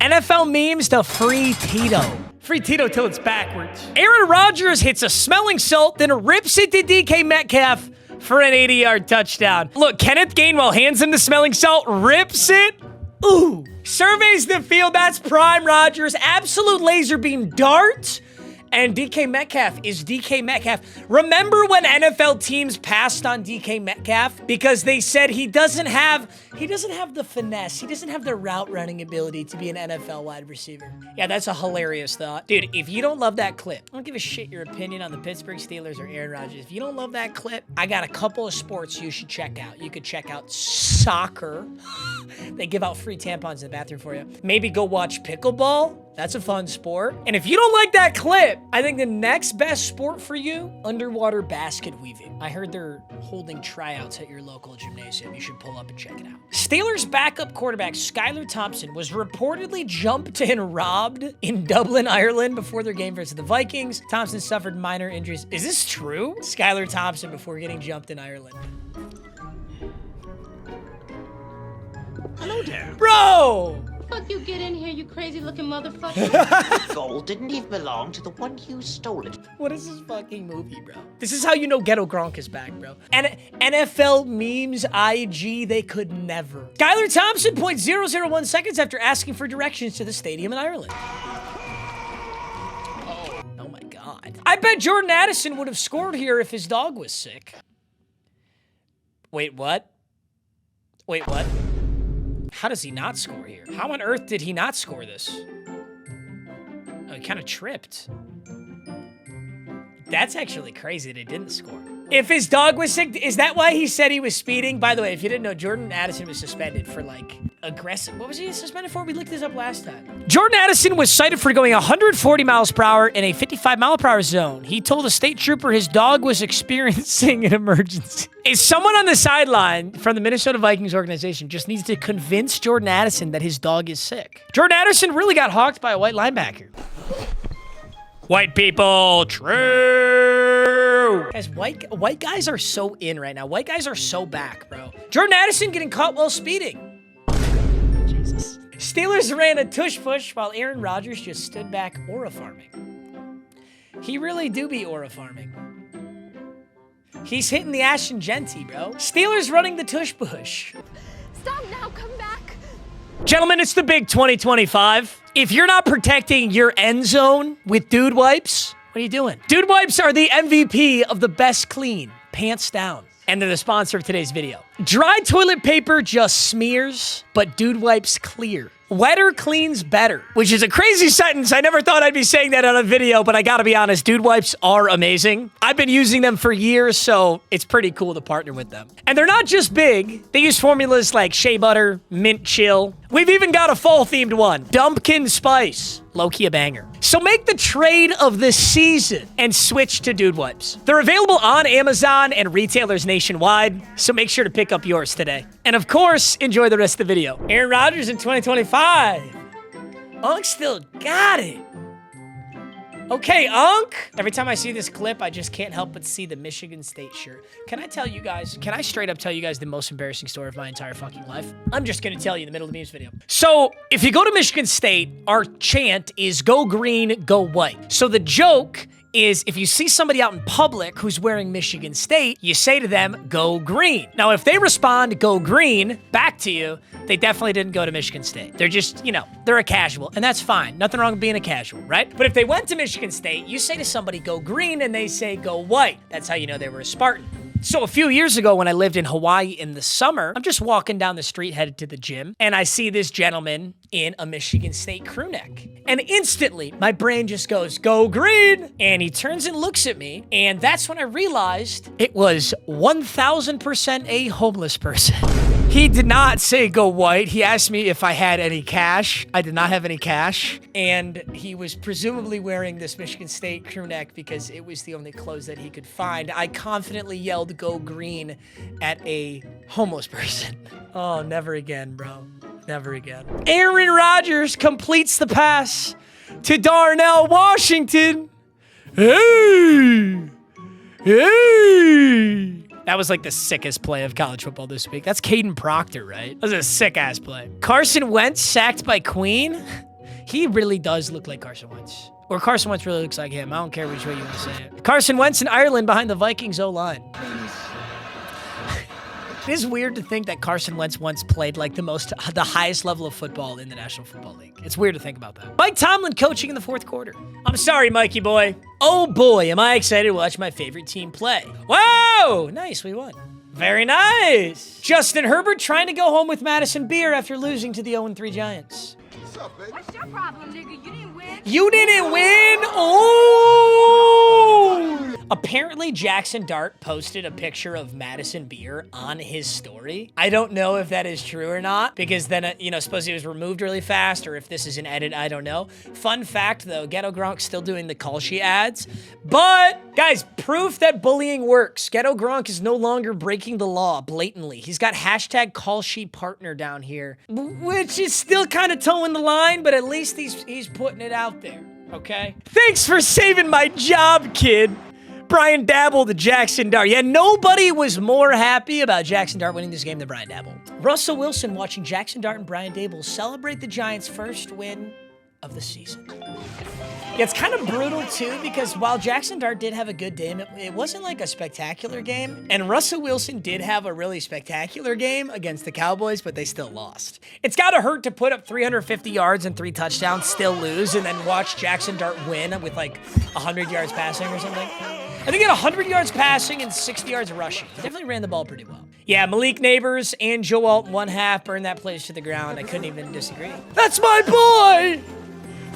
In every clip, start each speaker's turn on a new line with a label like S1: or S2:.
S1: NFL memes to free Tito. Free Tito till it's backwards. Aaron Rodgers hits a smelling salt, then rips it to DK Metcalf for an 80-yard touchdown. Look, Kenneth Gainwell hands him the smelling salt, rips it. Ooh. Surveys the field. That's prime Rodgers. Absolute laser beam dart. And DK Metcalf is DK Metcalf. Remember when NFL teams passed on DK Metcalf because they said he doesn't have the finesse. He doesn't have the route running ability to be an NFL wide receiver. Yeah, that's a hilarious thought. Dude, if you don't love that clip, I don't give a shit your opinion on the Pittsburgh Steelers or Aaron Rodgers. If you don't love that clip, I got a couple of sports you should check out. You could check out soccer. They give out free tampons in the bathroom for you. Maybe go watch pickleball. That's a fun sport. And if you don't like that clip, I think the next best sport for you, underwater basket weaving. I heard they're holding tryouts at your local gymnasium. You should pull up and check it out. Steelers backup quarterback Skylar Thompson was reportedly jumped and robbed in Dublin, Ireland before their game versus the Vikings. Thompson suffered minor injuries. Is this true? Skylar Thompson before getting jumped in Ireland.
S2: Hello there.
S1: Bro!
S3: Fuck you get in here, you crazy looking motherfucker.
S2: The gold didn't even belong to the one you stole it.
S1: What is this fucking movie, bro? This is how you know Ghetto Gronk is back, bro. And NFL memes, IG, they could never. Skylar Thompson, 0.001 seconds after asking for directions to the stadium in Ireland. Oh my God. I bet Jordan Addison would have scored here if his dog was sick. Wait, what? Wait, what? How does he not score here? How on earth did he not score this? Oh, he kind of tripped. That's actually crazy that he didn't score. If his dog was sick, is that why he said he was speeding? By the way, if you didn't know, Jordan Addison was suspended for like aggressive. What was he suspended for? We looked this up last time. Jordan Addison was cited for going 140 miles per hour in a 55 mile per hour zone. He told a state trooper his dog was experiencing an emergency. Is someone on the sideline from the Minnesota Vikings organization just needs to convince Jordan Addison that his dog is sick? Jordan Addison really got hawked by a white linebacker. White people, true. Guys, white guys are so in right now. White guys are so back, bro. Jordan Addison getting caught while speeding. Jesus. Steelers ran a tush push while Aaron Rodgers just stood back aura farming. He really do be aura farming. He's hitting the Ashton Genty, bro. Steelers running the tush push.
S3: Stop now, come back.
S1: Gentlemen, it's the big 2025. If you're not protecting your end zone with dude wipes, what are you doing? Dude wipes are the MVP of the best clean, pants down. And they're the sponsor of today's video. Dry toilet paper just smears, but dude wipes clear. Wetter cleans better, which is a crazy sentence. I never thought I'd be saying that on a video, but I gotta be honest, dude wipes are amazing. I've been using them for years, so it's pretty cool to partner with them. And they're not just big. They use formulas like shea butter, mint chill. We've even got a fall-themed one, Dumpkin Spice. Low-key a banger. So make the trade of the season and switch to dude wipes. They're available on Amazon and retailers nationwide, so make sure to pick up yours today. And of course, enjoy the rest of the video. Aaron Rodgers in 2025. Unk still got it. Okay, Unk. Every time I see this clip, I just can't help but see the Michigan State shirt. Can I straight up tell you guys the most embarrassing story of my entire fucking life? I'm just gonna tell you in the middle of the memes video. So, if you go to Michigan State, our chant is go green, go white. So the joke is if you see somebody out in public who's wearing Michigan State, you say to them, go green. Now, if they respond, go green, back to you, they definitely didn't go to Michigan State. They're just, they're a casual, and that's fine. Nothing wrong with being a casual, right? But if they went to Michigan State, you say to somebody, go green, and they say, go white. That's how you know they were a Spartan. So a few years ago when I lived in Hawaii in the summer, I'm just walking down the street headed to the gym, and I see this gentleman in a Michigan State crew neck. And instantly, my brain just goes, go green! And he turns and looks at me, and that's when I realized it was 1,000% a homeless person. He did not say go white. He asked me if I had any cash. I did not have any cash. And he was presumably wearing this Michigan State crew neck because it was the only clothes that he could find. I confidently yelled go green at a homeless person. Oh, never again, bro. Never again. Aaron Rodgers completes the pass to Darnell Washington. Hey! Hey! That was like the sickest play of college football this week. That's Caden Proctor, right? That was a sick-ass play. Carson Wentz sacked by Queen? He really does look like Carson Wentz. Or Carson Wentz really looks like him. I don't care which way you want to say it. Carson Wentz in Ireland behind the Vikings O-line. It is weird to think that Carson Wentz once played like the highest level of football in the National Football League. It's weird to think about that. Mike Tomlin coaching in the fourth quarter. I'm sorry, Mikey boy. Oh boy, am I excited to watch my favorite team play. Whoa, nice, we won. Very nice. Justin Herbert trying to go home with Madison Beer after losing to the 0-3 Giants.
S4: What's up, baby?
S3: What's your problem, nigga? You didn't win.
S1: You didn't win? Oh! Apparently, Jackson Dart posted a picture of Madison Beer on his story. I don't know if that is true or not, because then, suppose he was removed really fast, or if this is an edit, I don't know. Fun fact, though, Ghetto Gronk's still doing the call sheet ads. But, guys, proof that bullying works. Ghetto Gronk is no longer breaking the law blatantly. He's got hashtag call sheet partner down here, which is still kind of towing the line, but at least he's putting it out there, okay? Thanks for saving my job, kid. Brian Dabble to Jackson Dart. Yeah, nobody was more happy about Jackson Dart winning this game than Brian Dabble. Russell Wilson watching Jackson Dart and Brian Dabble celebrate the Giants' first win of the season. Yeah, it's kind of brutal, too, because while Jackson Dart did have a good game, it wasn't like a spectacular game. And Russell Wilson did have a really spectacular game against the Cowboys, but they still lost. It's got to hurt to put up 350 yards and 3 touchdowns, still lose, and then watch Jackson Dart win with like 100 yards passing or something. I think he had 100 yards passing and 60 yards rushing. He definitely ran the ball pretty well. Yeah, Malik Neighbors and Joe Alt in one half burned that place to the ground. I couldn't even disagree. That's my boy!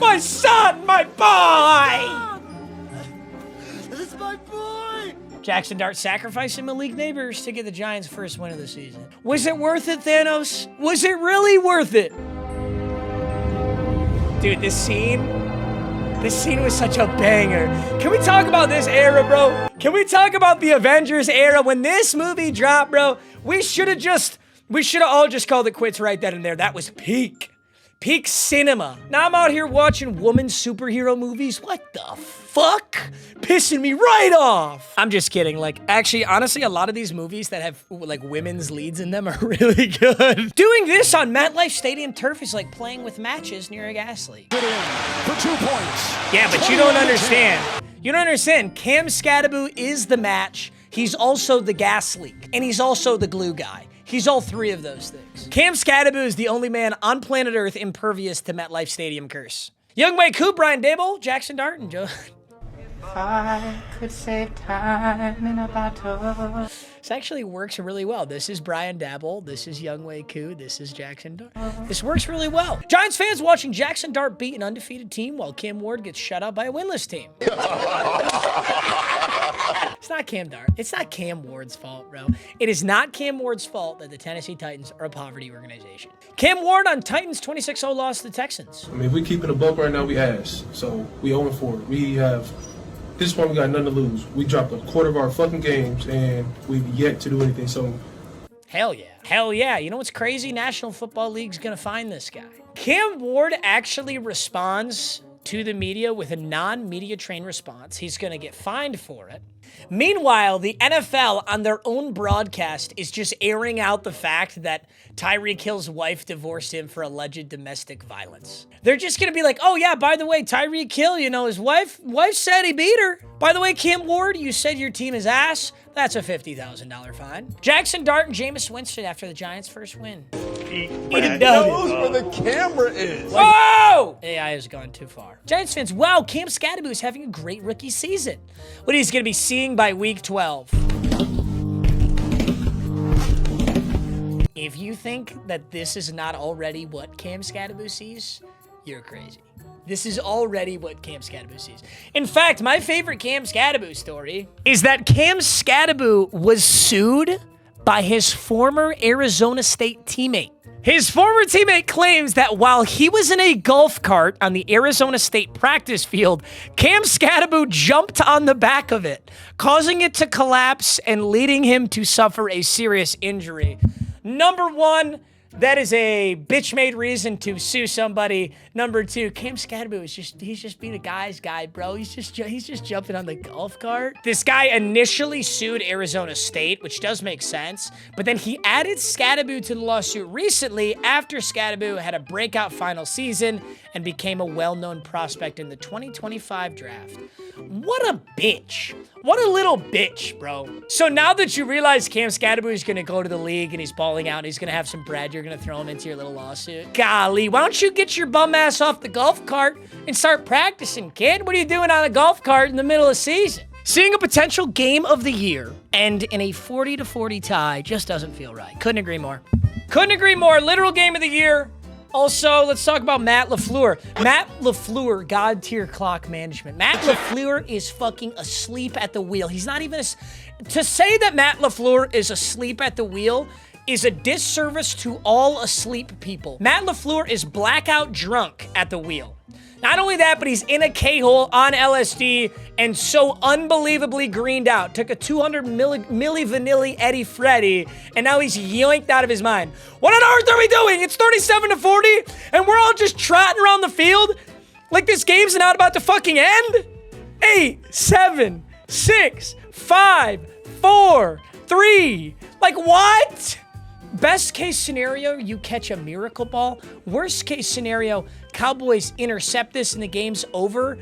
S1: My son, my boy!
S4: This is my boy!
S1: Jackson Dart sacrificing Malik Neighbors to get the Giants' first win of the season. Was it worth it, Thanos? Was it really worth it? Dude, this scene was such a banger. Can we talk about this era, bro? Can we talk about the Avengers era? When this movie dropped, bro, we should have all just called it quits right then and there. That was peak cinema. Now I'm out here watching woman superhero movies. What the fuck? Pissing me right off. I'm just kidding. Like, actually, honestly, a lot of these movies that have like women's leads in them are really good. Doing this on MetLife Stadium turf is like playing with matches near a gas leak.
S4: Get in for 2 points.
S1: Yeah, but you don't understand. You don't understand. Cam Skattebo is the match. He's also the gas leak. And he's also the glue guy. He's all 3 of those things. Cam Skattebo is the only man on planet Earth impervious to MetLife Stadium curse. Youngway Coop, Brian Dable, Jackson Dart, and Joe.
S5: If I could save time in a battle.
S1: This actually works really well. This is Brian Dabble. This is Youngway Koo. This is Jackson Dart. This works really well. Giants fans watching Jackson Dart beat an undefeated team while Cam Ward gets shut out by a winless team. It's not Cam Dart. It's not Cam Ward's fault, bro. It is not Cam Ward's fault that the Tennessee Titans are a poverty organization. Cam Ward on Titans 26-0 loss to the Texans.
S6: I mean, if we keeping a buck right now, we ass. So we 0-4. We have, this point, we got nothing to lose. We dropped a quarter of our fucking games, and we've yet to do anything. So
S1: hell yeah. Hell yeah. You know what's crazy? National Football League's gonna find this guy. Cam Ward actually responds to the media with a non-media trained response. He's gonna get fined for it. Meanwhile, the NFL on their own broadcast is just airing out the fact that Tyreek Hill's wife divorced him for alleged domestic violence. They're just gonna be like, oh yeah, by the way, Tyreek Hill, you know, his wife said he beat her. By the way, Cam Ward, you said your team is ass. That's a $50,000 fine. Jackson Dart and Jameis Winston after the Giants' first win. Eat a
S4: knows where the camera is.
S1: Whoa! AI has gone too far. Giants fans, wow, Cam Skattebo is having a great rookie season. What he's going to be seeing by week 12. If you think that this is not already what Cam Skattebo sees, you're crazy. This is already what Cam Skattebo sees. In fact, my favorite Cam Skattebo story is that Cam Skattebo was sued by his former Arizona State teammate. His former teammate claims that while he was in a golf cart on the Arizona State practice field, Cam Skattebo jumped on the back of it, causing it to collapse and leading him to suffer a serious injury. Number one, that is a bitch-made reason to sue somebody. Number 2, Cam Skattebo is he's just being a guy's guy, bro. He's just jumping on the golf cart. This guy initially sued Arizona State, which does make sense, but then he added Skattebo to the lawsuit recently after Skattebo had a breakout final season and became a well-known prospect in the 2025 draft. What a bitch. What a little bitch, bro. So now that you realize Cam Skattebo is going to go to the league and he's balling out and he's going to have some bread, you're going to throw him into your little lawsuit. Golly, why don't you get your bum ass off the golf cart and start practicing, kid? What are you doing on a golf cart in the middle of season? Seeing a potential game of the year end in a 40-40 tie just doesn't feel right. Couldn't agree more. Couldn't agree more. Literal game of the year. Also, let's talk about Matt LaFleur. Matt LaFleur, God tier clock management. Matt LaFleur is fucking asleep at the wheel. He's not even to say that Matt LaFleur is asleep at the wheel is a disservice to all asleep people. Matt LaFleur is blackout drunk at the wheel. Not only that, but he's in a K-hole on LSD and so unbelievably greened out. Took a 200 milli vanilli Eddie Freddy, and now he's yoinked out of his mind. What on earth are we doing? It's 37-40, and we're all just trotting around the field like this game's not about to fucking end? 8, 7, 6, 5, 4, 3. Like, what? Best case scenario, you catch a miracle ball. Worst case scenario, Cowboys intercept this and the game's over.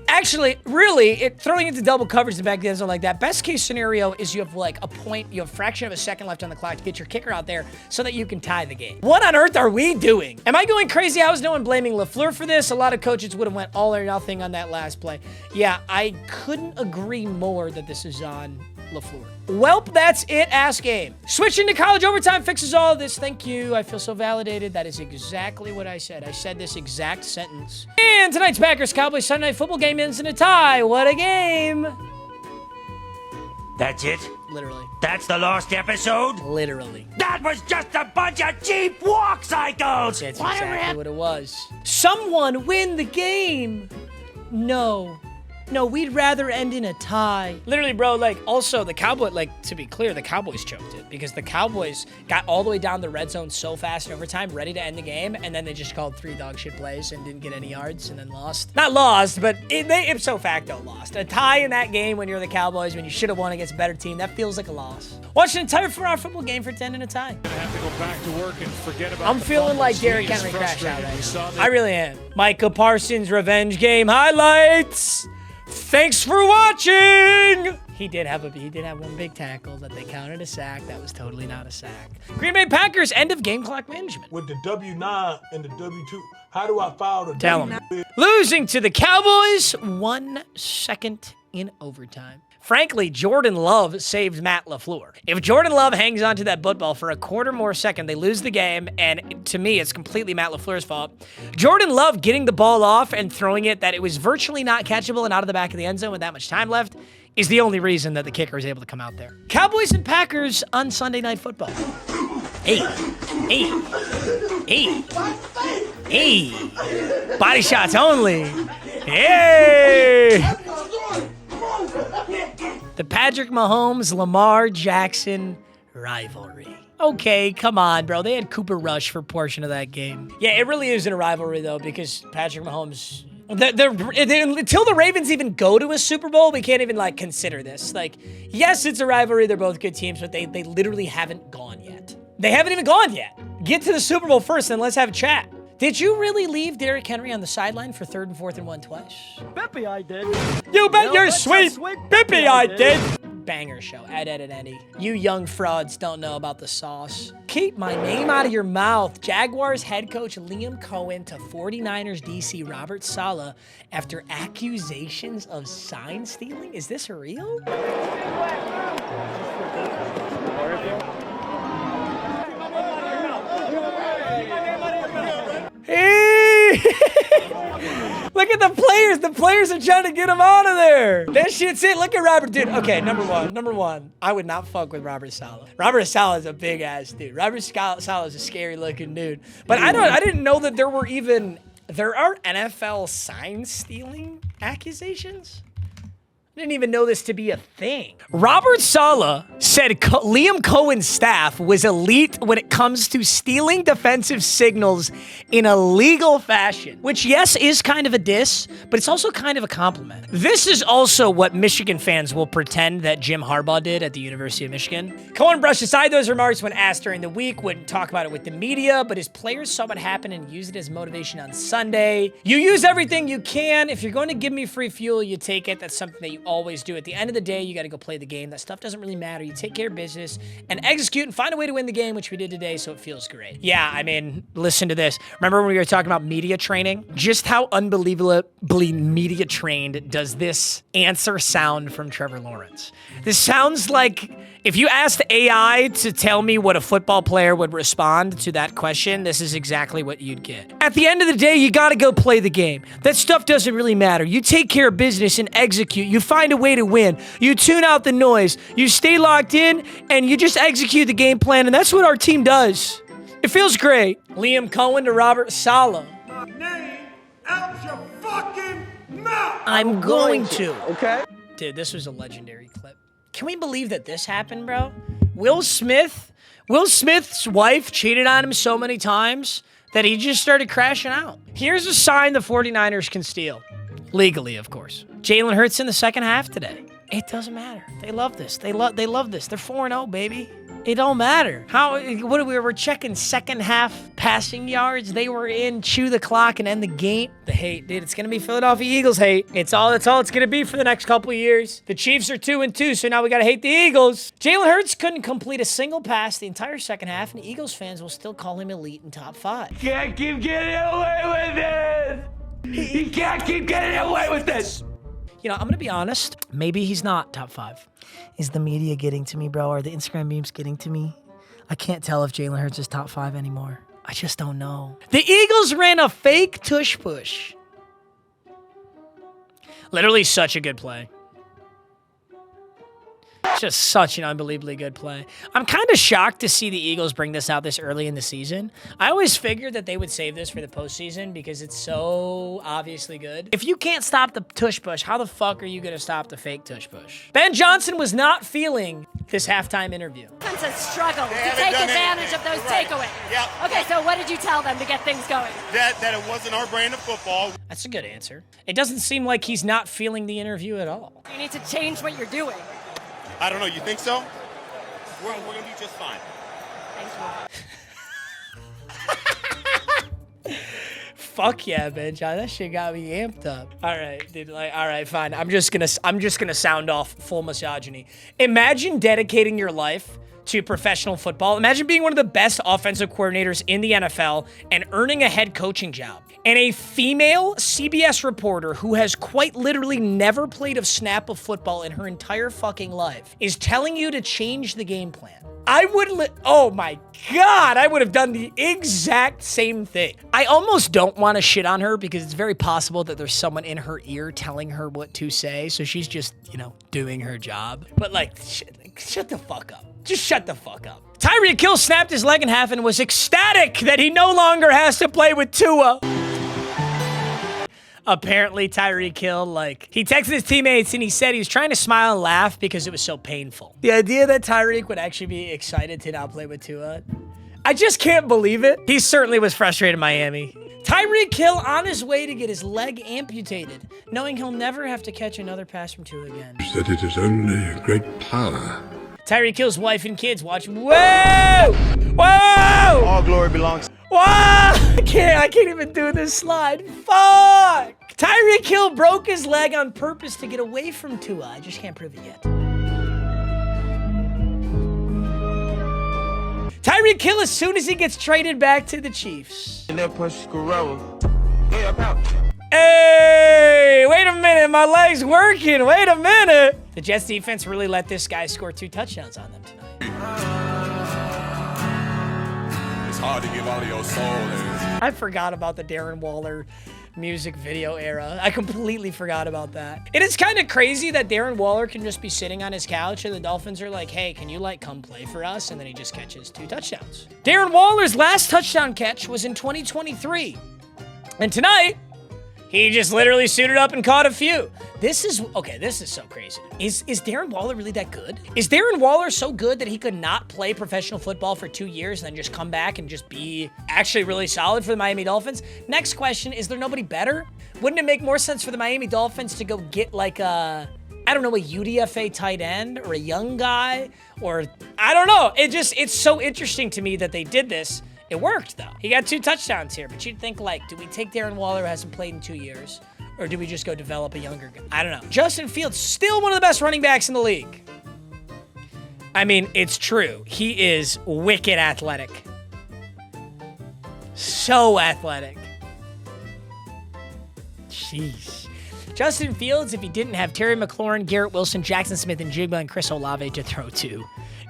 S1: Actually, really, throwing into double coverage in the back of the end zone like that. Best case scenario is you have like a point, you have a fraction of a second left on the clock to get your kicker out there so that you can tie the game. What on earth are we doing? Am I going crazy? How is no one blaming LaFleur for this? A lot of coaches would have went all or nothing on that last play. Yeah, I couldn't agree more that this is on LaFleur. Welp, that's it. Ass game. Switching to college overtime fixes all of this. Thank you. I feel so validated. That is exactly what I said. I said this exact sentence. And tonight's Packers-Cowboys Sunday Night Football game ends in a tie. What a game.
S7: That's it?
S1: Literally.
S7: That's the last episode?
S1: Literally.
S7: That was just a bunch of cheap walk cycles!
S1: That's exactly what it was. Someone win the game. No, we'd rather end in a tie. Literally, bro, like, also, the Cowboys, like, to be clear, the Cowboys choked it because the Cowboys got all the way down the red zone so fast in overtime, ready to end the game, and then they just called 3 dog shit plays and didn't get any yards and then lost. Not lost, but they ipso facto lost. A tie in that game when you're the Cowboys, when you should have won against a better team, that feels like a loss. Watch an entire 4-hour football game for 10 in a tie.
S8: Have to go back to work and forget about
S1: I'm feeling like Derrick Henry crashed out right now. I really am. Micah Parsons revenge game highlights. Thanks for watching! He did have one big tackle that they counted a sack. That was totally not a sack. Green Bay Packers, end of game clock management.
S9: With the W9 and the W2, how do I file the
S1: Tell him. Losing to the Cowboys, 1 second in overtime. Frankly, Jordan Love saved Matt LaFleur. If Jordan Love hangs on to that football for a quarter more second, they lose the game, and to me, it's completely Matt LaFleur's fault. Jordan Love getting the ball off and throwing it that it was virtually not catchable and out of the back of the end zone with that much time left is the only reason that the kicker is able to come out there. Cowboys and Packers on Sunday Night Football. Hey. Body shots only. Hey. The Patrick Mahomes-Lamar Jackson rivalry. Okay, come on, bro. They had Cooper Rush for a portion of that game. Yeah, it really isn't a rivalry, though, because Patrick Mahomes... until the Ravens even go to a Super Bowl, we can't even, like, consider this. Like, yes, it's a rivalry. They're both good teams, but they literally haven't gone yet. They haven't even gone yet. Get to the Super Bowl first, and let's have a chat. Did you really leave Derrick Henry on the sideline for 3rd and 4th and 1 twice?
S10: Bippy, I did.
S1: You bet you're sweet. Bippy, I did. Banger show. Ed and Eddie. You young frauds don't know about the sauce. Keep my name out of your mouth. Jaguars head coach Liam Cohen to 49ers DC Robert Saleh after accusations of sign stealing. Is this real? Hey! Look at the players. The players are trying to get him out of there. That shit's it. Look at Robert. Dude, okay, number one. I would not fuck with Robert Saleh. Robert Saleh is a big ass dude. Robert Saleh is a scary looking dude. But I didn't know that there are NFL sign stealing accusations. I didn't even know this to be a thing. Robert Saleh said Liam Cohen's staff was elite when it comes to stealing defensive signals in a legal fashion, which, yes, is kind of a diss, but it's also kind of a compliment. This is also what Michigan fans will pretend that Jim Harbaugh did at the University of Michigan. Cohen brushed aside those remarks when asked during the week, wouldn't talk about it with the media, but his players saw what happened and used it as motivation on Sunday. You use everything you can. If you're going to give me free fuel, you take it. That's something that you always do. At the end of the day, you got to go play the game. That stuff doesn't really matter. You take care of business and execute and find a way to win the game, which we did today, so it feels great. Yeah, I mean, listen to this. Remember when we were talking about media training? Just how unbelievably media trained does this answer sound from Trevor Lawrence? This sounds like if you asked AI to tell me what a football player would respond to that question, this is exactly what you'd get. At the end of the day, you got to go play the game. That stuff doesn't really matter. You take care of business and execute. You find a way to win. You tune out the noise. You stay locked in, and you just execute the game plan, and that's what our team does. It feels great. Liam Cohen to Robert Saleh.
S4: Name out your fucking mouth.
S1: I'm going to.
S4: Okay.
S1: Dude, this was a legendary clip. Can we believe that this happened, bro? Will Smith's wife cheated on him so many times that he just started crashing out. Here's a sign the 49ers can steal. Legally, of course. Jalen Hurts in the second half today. It doesn't matter. They love this. They love this. They're 4-0, baby. It don't matter. We're checking second half passing yards. They were in, chew the clock and end the game. The hate, dude, it's gonna be Philadelphia Eagles hate. That's all it's gonna be for the next couple of years. The Chiefs are 2-2, so now we gotta hate the Eagles. Jalen Hurts couldn't complete a single pass the entire second half, and Eagles fans will still call him elite in top 5.
S7: Can't keep getting away with this. He can't keep getting away with this.
S1: You know, I'm gonna be honest. Maybe he's not top 5. Is the media getting to me, bro? Are the Instagram memes getting to me? I can't tell if Jalen Hurts is top 5 anymore. I just don't know. The Eagles ran a fake tush push. Literally such a good play. Just such an unbelievably good play. I'm kind of shocked to see the Eagles bring this out this early in the season. I always figured that they would save this for the postseason because it's so obviously good. If you can't stop the tush push, how the fuck are you going to stop the fake tush push? Ben Johnson was not feeling this halftime interview.
S3: It's a struggle to take advantage of those takeaways.
S10: Yeah.
S3: Okay, so what did you tell them to get things going?
S10: That it wasn't our brand of football.
S1: That's a good answer. It doesn't seem like he's not feeling the interview at all.
S3: You need to change what you're doing.
S10: I don't know. You think so? We're going to be just fine.
S3: Thank you.
S1: Fuck yeah, Ben John. That shit got me amped up. All right, dude. Like, all right, fine. I'm just gonna sound off full misogyny. Imagine dedicating your life to professional football. Imagine being one of the best offensive coordinators in the NFL and earning a head coaching job. And a female CBS reporter who has quite literally never played a snap of football in her entire fucking life is telling you to change the game plan. Oh my God, I would have done the exact same thing. I almost don't want to shit on her because it's very possible that there's someone in her ear telling her what to say. So she's just, doing her job. But shut the fuck up. Just shut the fuck up. Tyreek Hill snapped his leg in half and was ecstatic that he no longer has to play with Tua. Apparently, Tyreek Hill, he texted his teammates and he said he was trying to smile and laugh because it was so painful. The idea that Tyreek would actually be excited to not play with Tua, I just can't believe it. He certainly was frustrated in Miami. Tyreek Hill on his way to get his leg amputated, knowing he'll never have to catch another pass from Tua again.
S11: That it is only great power.
S1: Tyreek Hill's wife and kids watch. Whoa! Whoa!
S10: All glory belongs.
S1: Whoa! I can't even do this slide. Fuck! Tyreek Hill broke his leg on purpose to get away from Tua. I just can't prove it yet. Tyreek Hill, as soon as he gets traded back to the Chiefs. Hey, wait a minute, my leg's working. Wait a minute. The Jets defense really let this guy score 2 touchdowns on them tonight.
S10: It's hard to give all your soul.
S1: I forgot about the Darren Waller music video era. I completely forgot about that. It is kind of crazy that Darren Waller can just be sitting on his couch and the Dolphins are like, hey, can you come play for us? And then he just catches 2 touchdowns. Darren Waller's last touchdown catch was in 2023. And tonight, He just literally suited up and caught a few. This is so crazy. Is Darren Waller really that good? Is Darren Waller so good that he could not play professional football for 2 years and then just come back and just be actually really solid for the Miami Dolphins? Next question, is there nobody better? Wouldn't it make more sense for the Miami Dolphins to go get like a, I don't know, a UDFA tight end or a young guy? Or, I don't know. It's so interesting to me that they did this. It worked, though. He got 2 touchdowns here, but you'd think, like, do we take Darren Waller, who hasn't played in 2 years, or do we just go develop a younger guy? I don't know. Justin Fields, still one of the best running backs in the league. I mean, it's true. He is wicked athletic. So athletic. Jeez. Justin Fields, if he didn't have Terry McLaurin, Garrett Wilson, Jackson Smith, and Jigba and Chris Olave to throw to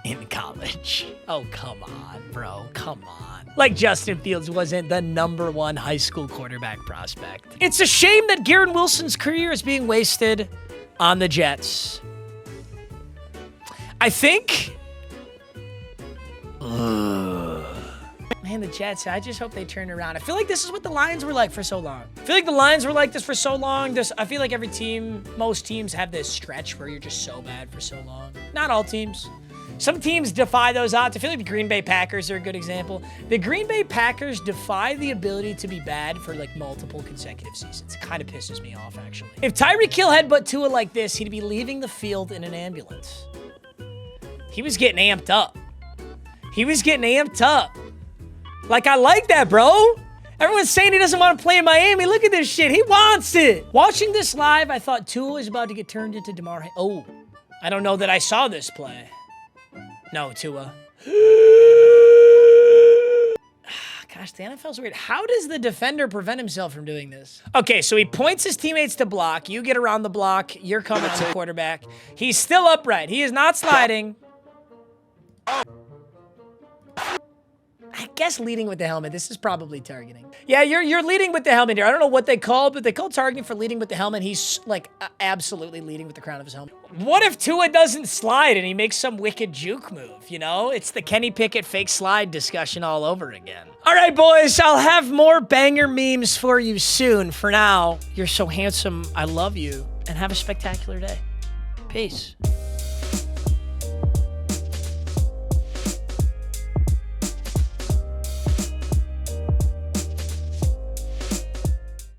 S1: in college. Oh, come on, bro. Come on. Like Justin Fields wasn't the #1 high school quarterback prospect. It's a shame that Garrett Wilson's career is being wasted on the Jets. I think... Man, the Jets, I just hope they turn around. I feel like this is what the Lions were like for so long. I feel like the Lions were like this for so long. I feel like every team, most teams have this stretch where you're just so bad for so long. Not all teams. Some teams defy those odds. I feel like the Green Bay Packers are a good example. The Green Bay Packers defy the ability to be bad for like multiple consecutive seasons. It kind of pisses me off, actually. If Tyreek Hill had but Tua like this, he'd be leaving the field in an ambulance. He was getting amped up. He was getting amped up. Like, I like that, bro. Everyone's saying he doesn't want to play in Miami. Look at this shit. He wants it. Watching this live, I thought Tua was about to get turned into DeMar. Oh, I don't know that I saw this play. No, Tua. Gosh, the NFL's weird. How does the defender prevent himself from doing this? Okay, so he points his teammates to block. You get around the block. You're coming on the quarterback. He's still upright. He is not sliding. I guess leading with the helmet. This is probably targeting. Yeah, you're leading with the helmet here. I don't know what they call, but they call targeting for leading with the helmet. He's like absolutely leading with the crown of his helmet. What if Tua doesn't slide and he makes some wicked juke move, you know? It's the Kenny Pickett fake slide discussion all over again. All right, boys, I'll have more banger memes for you soon. For now, you're so handsome. I love you, and have a spectacular day. Peace.